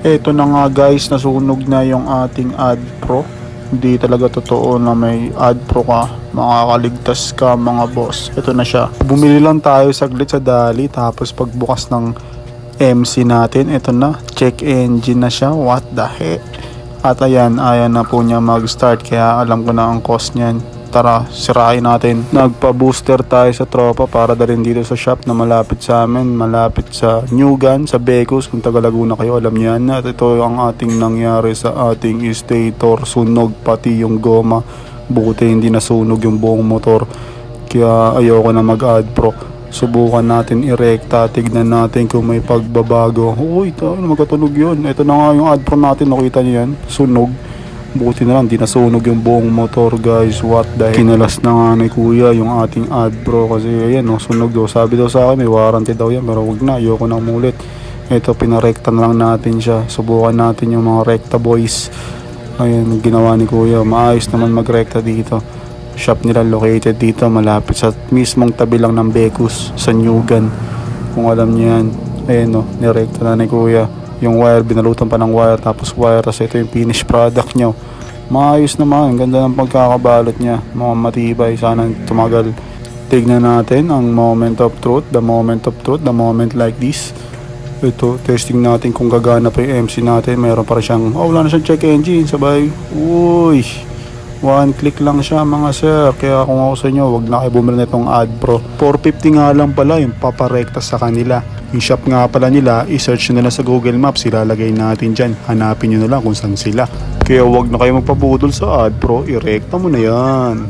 Eto na nga guys, nasunog na yung ating ad pro. Hindi talaga totoo na may ad pro ka. Makakaligtas ka mga boss. Ito na siya. Bumili lang tayo saglit sa Dali, tapos pagbukas ng MC natin, ito na. Check engine na siya. What the heck? At ayan na po niya mag-start. Kaya alam ko na ang cost niyan. Tara, sirain natin. Nagpa-booster tayo sa tropa para dalhin dito sa shop na malapit sa amin. Malapit sa New Gun, sa Becos. Kung taga Laguna kayo, alam niyo yan. At ito ang ating nangyari sa ating stator. Sunog pati yung goma. Buti hindi nasunog yung buong motor. Kaya ayoko na mag-add pro. Subukan natin irekta. Tignan natin kung may pagbabago. Uy, tayo na magkatunog yun. Ito na nga yung add pro natin. Nakita niyo yan. Sunog. Buti na lang, di nasunog yung buong motor guys. What the heck? Kinalas na nga ni kuya yung ating ad bro. Kasi ayan no, sunog daw. Sabi daw sa akin may warranty daw yan. Pero wag na, ayoko nang mulit. Ito, pinarekta na lang natin siya. Subukan natin yung mga rekta boys. Ayan, ginawa ni kuya. Maayos naman magrekta dito. Shop nila located dito. Malapit sa mismong tabi lang ng Becos. Sa New Gun. Kung alam niyo yan. Ayan no, nirekta na ni kuya. Yung wire, binalutan pa ng wire, tapos wire, tapos ito yung finished product nyo. Maayos naman, ganda ng pagkakabalot niya, mga matibay, sana tumagal. Tignan natin ang moment of truth, the moment like this. Ito, testing natin kung gagana pa yung MC natin. Mayroon pa rin siyang, wala na siyang check engine, sabay. Uy, one click lang siya mga sir. Kaya kung ako sa inyo, wag na kayo bumili na itong ad pro. 450 nga lang pala yung paparekta sa kanila. Yung shop nga pala nila, i-search nyo na lang sa Google Maps, ilalagay natin dyan. Hanapin nyo na lang kung saan sila. Kaya wag na kayo magpabudol sa ad pro, irekta mo na yan.